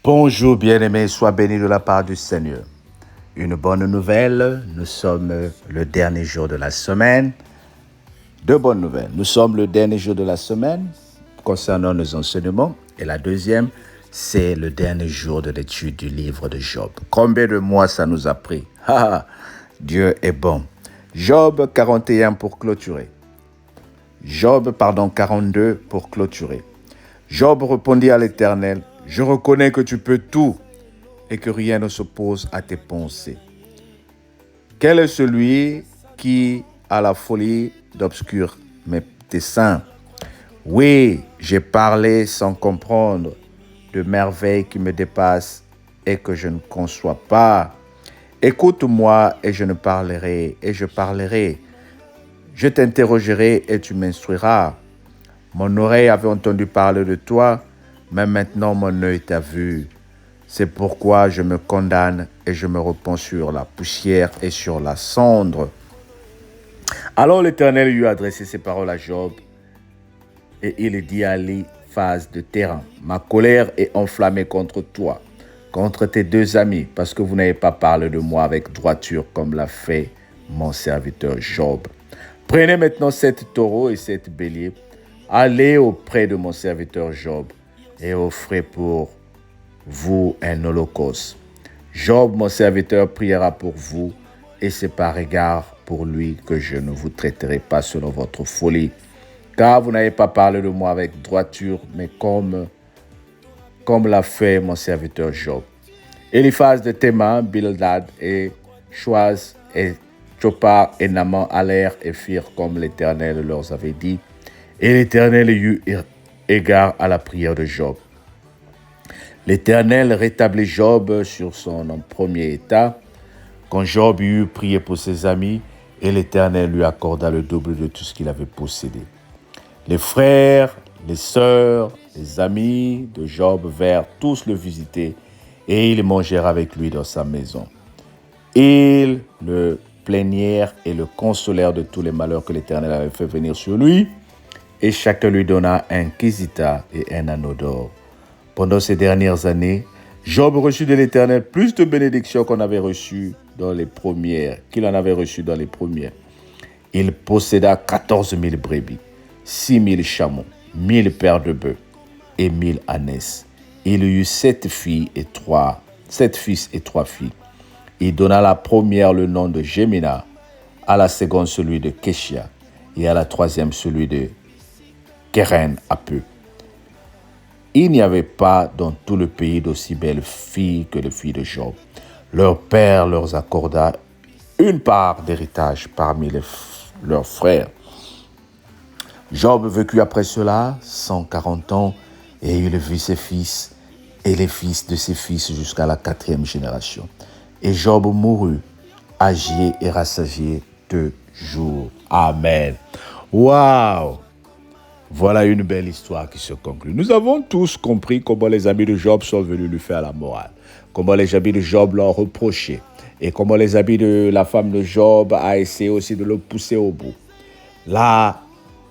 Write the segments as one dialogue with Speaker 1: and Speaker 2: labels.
Speaker 1: Bonjour bien-aimé, sois béni de la part du Seigneur. Une bonne nouvelle, nous sommes le dernier jour de la semaine. Deux bonnes nouvelles, nous sommes le dernier jour de la semaine concernant nos enseignements. Et la deuxième, c'est le dernier jour de l'étude du livre de Job. Combien de mois ça nous a pris? Dieu est bon. Job 41 pour clôturer. Job 42 pour clôturer. Job répondit à l'Éternel, « Je reconnais que tu peux tout et que rien ne s'oppose à tes pensées. Quel est celui qui a la folie d'obscur mes desseins? Oui, j'ai parlé sans comprendre de merveilles qui me dépassent et que je ne conçois pas. Écoute-moi et je ne parlerai, et je parlerai. Je t'interrogerai et tu m'instruiras. Mon oreille avait entendu parler de toi, mais maintenant mon œil t'a vu. C'est pourquoi je me condamne et je me repens sur la poussière et sur la cendre. » Alors l'Éternel lui a adressé ces paroles à Job et il dit à Eliphaz de Téman, « Ma colère est enflammée contre toi, contre tes deux amis, parce que vous n'avez pas parlé de moi avec droiture comme l'a fait mon serviteur Job. Prenez maintenant 7 taureaux et 7 béliers, allez auprès de mon serviteur Job et offrez pour vous un holocauste. Job, mon serviteur, priera pour vous, et c'est par égard pour lui que je ne vous traiterai pas selon votre folie, car vous n'avez pas parlé de moi avec droiture, mais comme l'a fait mon serviteur Job. » Eliphaz de Téman, Bildad et Choaz et Chopar et Naman allèrent et firent comme l'Éternel leur avait dit, et l'Éternel eut égard à la prière de Job. L'Éternel rétablit Job sur son premier état. Quand Job eut prié pour ses amis, et l'Éternel lui accorda le double de tout ce qu'il avait possédé. Les frères, les sœurs, les amis de Job vinrent tous le visiter, et ils mangèrent avec lui dans sa maison. Ils le plaignèrent et le consolèrent de tous les malheurs que l'Éternel avait fait venir sur lui, et chacun lui donna un kizita et un anneau d'or. Pendant ces dernières années, Job reçut de l'Éternel plus de bénédictions qu'il en avait reçues dans les premières. Il posséda 14 000 brebis, 6 000 chameaux, 1 000 paires de bœufs et 1 000 ânesses. Il eut 7 fils et 3 filles. Il donna à la première le nom de Jémina, à la seconde celui de Kéchia et à la troisième celui de Kéren Apeu. Il n'y avait pas dans tout le pays d'aussi belles filles que les filles de Job. Leur père leur accorda une part d'héritage parmi leurs frères. Job vécut après cela 140 ans et il vit ses fils et les fils de ses fils jusqu'à la 4e génération. Et Job mourut, âgé et rassasié de jours. Amen. Waouh! Voilà une belle histoire qui se conclut. Nous avons tous compris comment les amis de Job sont venus lui faire la morale, comment les amis de Job l'ont reproché et comment les amis de la femme de Job ont essayé aussi de le pousser au bout. La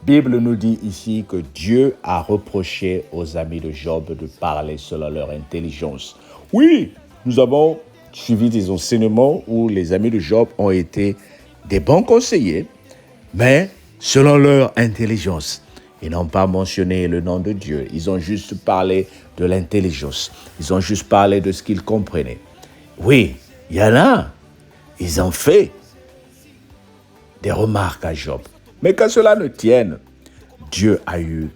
Speaker 1: Bible nous dit ici que Dieu a reproché aux amis de Job de parler selon leur intelligence. Oui, nous avons suivi des enseignements où les amis de Job ont été des bons conseillers, mais selon leur intelligence. Ils n'ont pas mentionné le nom de Dieu. Ils ont juste parlé de l'intelligence. Ils ont juste parlé de ce qu'ils comprenaient. Oui, il y en a. Ils ont fait des remarques à Job. Mais qu'à cela ne tienne, Dieu a eu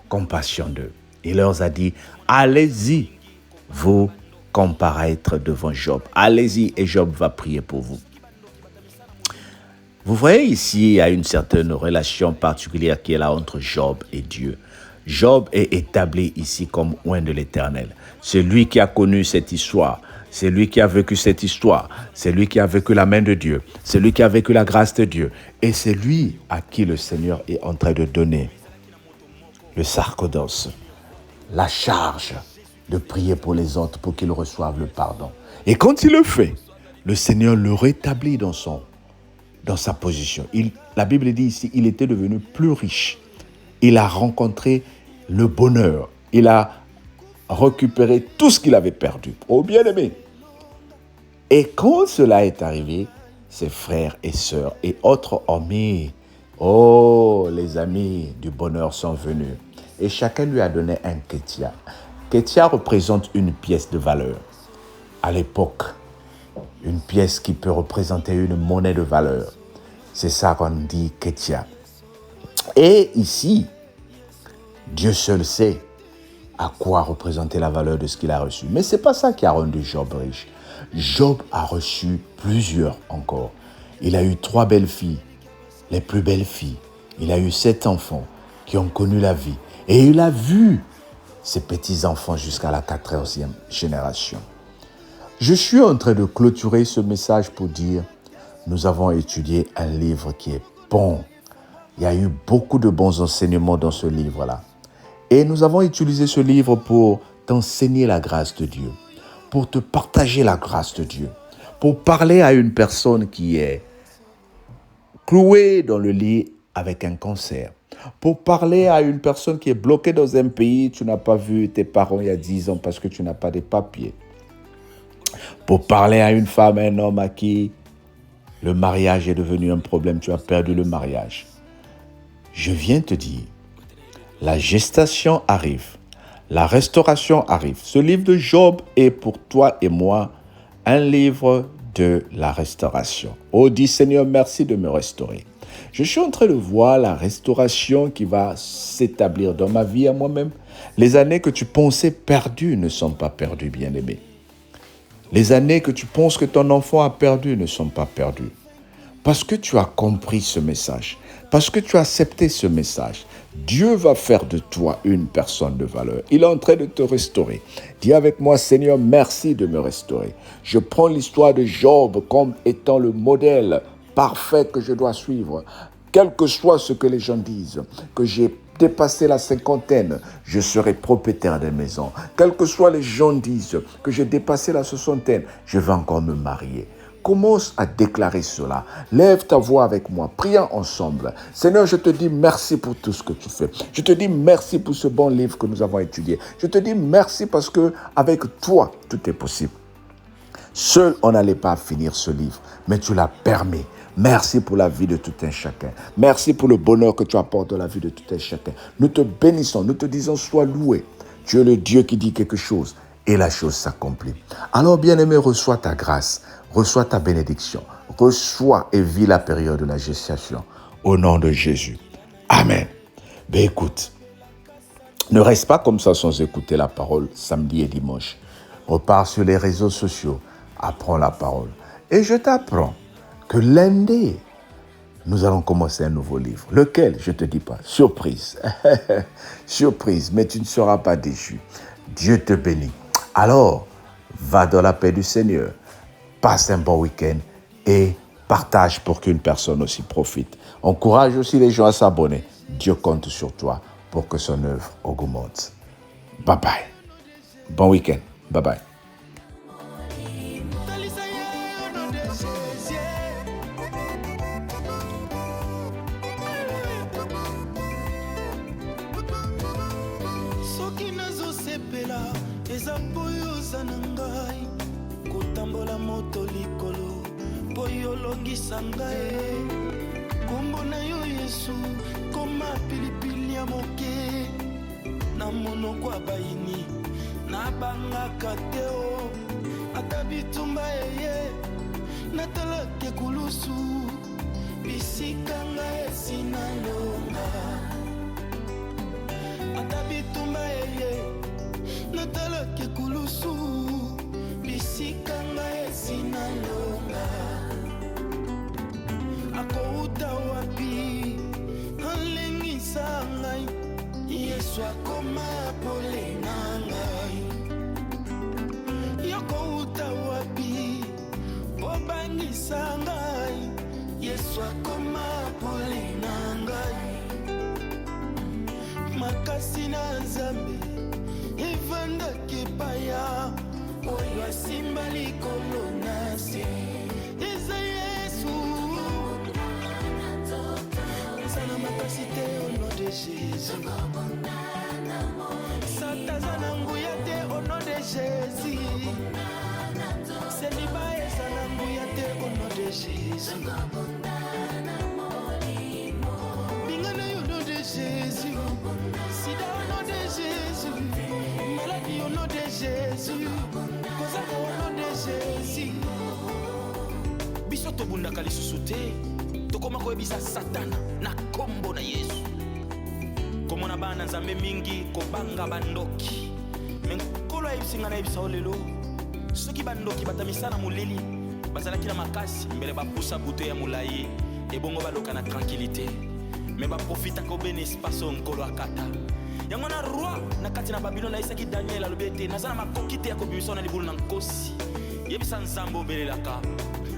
Speaker 1: compassion d'eux. Il leur a dit, allez-y, vous comparaître devant Job. Allez-y et Job va prier pour vous. Vous voyez ici, il y a une certaine relation particulière qui est là entre Job et Dieu. Job est établi ici comme oint de l'Éternel. C'est lui qui a connu cette histoire. C'est lui qui a vécu cette histoire. C'est lui qui a vécu la main de Dieu. C'est lui qui a vécu la grâce de Dieu. Et c'est lui à qui le Seigneur est en train de donner le sarcodos, la charge de prier pour les autres pour qu'ils reçoivent le pardon. Et quand il le fait, le Seigneur le rétablit dans sa position. La Bible dit ici, il était devenu plus riche. Il a rencontré le bonheur. Il a récupérer tout ce qu'il avait perdu. Oh bien-aimé. Et quand cela est arrivé, ses frères et sœurs et autres amis, oh, les amis du bonheur sont venus. Et chacun lui a donné un kétia. Kétia représente une pièce de valeur. À l'époque, une pièce qui peut représenter une monnaie de valeur. C'est ça qu'on dit kétia. Et ici, Dieu seul sait à quoi représenter la valeur de ce qu'il a reçu. Mais ce n'est pas ça qui a rendu Job riche. Job a reçu plusieurs encore. Il a eu 3 belles filles, les plus belles filles. Il a eu 7 enfants qui ont connu la vie. Et il a vu ses petits-enfants jusqu'à la 4e génération. Je suis en train de clôturer ce message pour dire, nous avons étudié un livre qui est bon. Il y a eu beaucoup de bons enseignements dans ce livre-là. Et nous avons utilisé ce livre pour t'enseigner la grâce de Dieu, pour te partager la grâce de Dieu, pour parler à une personne qui est clouée dans le lit avec un cancer, pour parler à une personne qui est bloquée dans un pays, tu n'as pas vu tes parents il y a 10 ans parce que tu n'as pas de papiers, pour parler à une femme, un homme à qui le mariage est devenu un problème, tu as perdu le mariage. Je viens te dire, la gestation arrive, la restauration arrive. Ce livre de Job est pour toi et moi un livre de la restauration. Oh, dis Seigneur, merci de me restaurer. Je suis en train de voir la restauration qui va s'établir dans ma vie à moi-même. Les années que tu pensais perdues ne sont pas perdues, bien-aimé. Les années que tu penses que ton enfant a perdu ne sont pas perdues. Parce que tu as compris ce message, parce que tu as accepté ce message, Dieu va faire de toi une personne de valeur. Il est en train de te restaurer. Dis avec moi, Seigneur, merci de me restaurer. Je prends l'histoire de Job comme étant le modèle parfait que je dois suivre. Quel que soit ce que les gens disent, que j'ai dépassé la 50aine, je serai propriétaire des maisons. Quel que soit les gens disent que j'ai dépassé la 60aine, je vais encore me marier. Commence à déclarer cela. Lève ta voix avec moi. Prions ensemble. Seigneur, je te dis merci pour tout ce que tu fais. Je te dis merci pour ce bon livre que nous avons étudié. Je te dis merci parce que avec toi, tout est possible. Seul, on n'allait pas finir ce livre, mais tu l'as permis. Merci pour la vie de tout un chacun. Merci pour le bonheur que tu apportes dans la vie de tout un chacun. Nous te bénissons, nous te disons sois loué. Tu es le Dieu qui dit quelque chose et la chose s'accomplit. Alors, bien-aimé, reçois ta grâce. Reçois ta bénédiction. Reçois et vis la période de la gestation. Au nom de Jésus. Amen. Ben écoute, ne reste pas comme ça sans écouter la parole samedi et dimanche. Repars sur les réseaux sociaux. Apprends la parole. Et je t'apprends que lundi, nous allons commencer un nouveau livre. Lequel? Je ne te dis pas. Surprise. Surprise, mais tu ne seras pas déçu. Dieu te bénit. Alors, va dans la paix du Seigneur. Passe un bon week-end et partage pour qu'une personne aussi profite. Encourage aussi les gens à s'abonner. Dieu compte sur toi pour que son œuvre augmente. Bye bye. Bon week-end. Bye bye.
Speaker 2: Kotambola moto likolo po yo longisa ngai kombo na yo Yesu koma pilipili ya moke na monoko ya bayini na bangaka te o ata bitumba eye natalake kulusu bisika ngai esinalonga ata bitumba eye natalake kulusu bisika ngai esinalonga akouta wapi alengisa ngai Yesu akoma pole na ngai yokouta wapi bobangisa ngai Yesu akoma pole na ngai makasi na Nzambe evandaki epai oyo asimba likolo na se eza Yesu ezana makasi te au nom de Jésus sataza na nguya te Jésus. Célibat ezala nguya te au nom de Jésus. Bingana au nom de Jésus. Sida au nom de Jésus. Maladie au nom de Jésus. Kozaka au nom de Jésus. Biso tobundaka lisusu te. Tokoma koyebisa Satana na kombo na Yesu. Komona bana nzambe mingi kobanga bandoki. Menkolo ayebisinga na yebisa olelo. Soki bandoki batamisana moleli bazalaki na makasi mbele bapusa buto ya molayi ebongo baloka na tranquillité. Me baprofitaka obene espace nkolo akata. Yango na roi na kati na Babylone aisaki Daniel alobi ete naza na makoki te ya kobimisa na libulu na nkosi. Yebisa nzambe obelelaka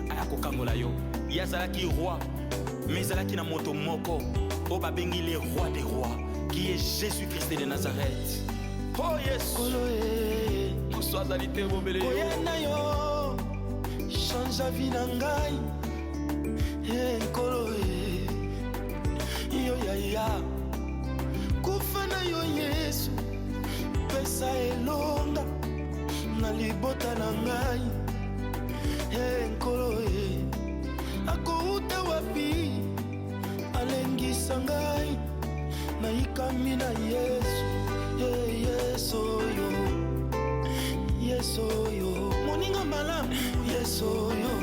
Speaker 2: aya kokangola yo. Ye azalaki roi mais ezalaki na moto moko oyo babengi le roi des rois qui est Jésus-Christ de Nazareth. Oh yes, moso azali te bobele yo koyena yo change la vie na ngai nkolo yo yaya kufa na yo Yesu pesa elonga na libota na ngai nkolo akouta wapi alengisa ngai na ikami na Yesu. Yesu yo, Yesu yo, moninga malamu Yesu yo,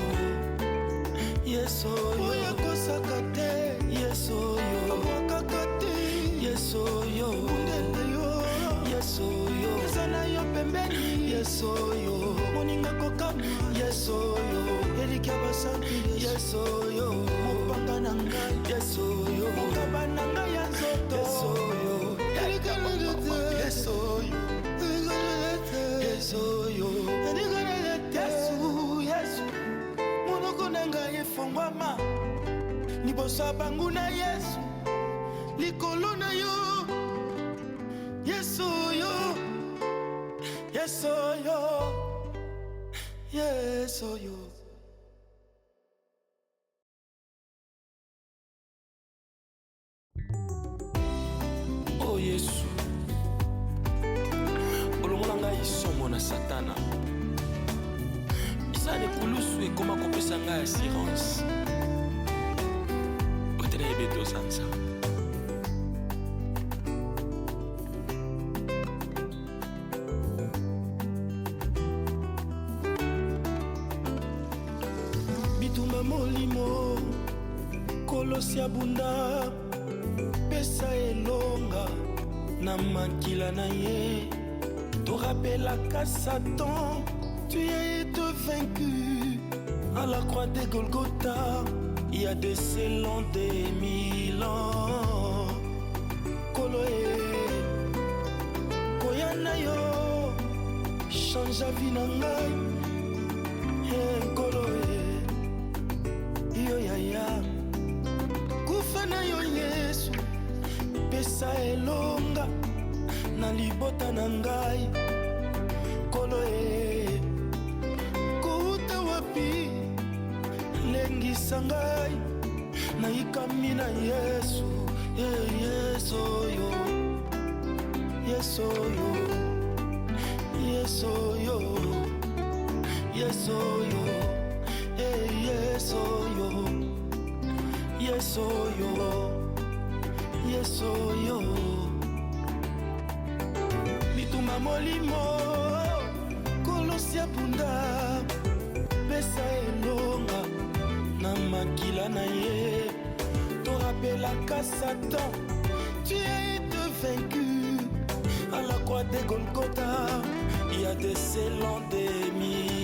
Speaker 2: Yesu yo, oya kosakate Yesu yo, wakakate Yesu yo, undele yo, Yesu yo, ezana yo pembeni Yesu yo, moninga kokama Yesu yo, elikia basanti Yesu yo, mopanga na ngai Yesu yo, mokaba na ngai ya nzoto Yesu yo, elikia basanti Yesu yo, Yesu yo, Yesu, Yesu, monoko na ngai efongwama liboso bangu na Yesu, likolo na yo, Yesu yo, Yesu yo, Yesu yo. Oh Yesu, olongola ngai isomo na Satana. Isane kulusu ekoma kopesa ngai assurance. Otene ebeto sansa. Bitumba molimo kolosi abunda pesa elonga na makila na ye. Te rappelaka Satan, tu as été vaincu à la croix de Golgotha. Il y a de cela des 1000 ans. Koloe, koyana yo, change la vie na ngai. Koloe, yo yaya, kufa na yo Yesu, pesa elonga na libota na ngai. Koloe, kouta wapi lengisa ngai na ikami na Yesu. Yesu yo, Yesu yo, Yesu yo, Yesu yo, Yesu yo, Yesu yo, Yesu yo. Bituma molimo kolosi abunda pesa elonga na makila na ye. Te rappelaka Satan, tu as été vaincu à la croix de Golgotha. Il y a de cela des 1000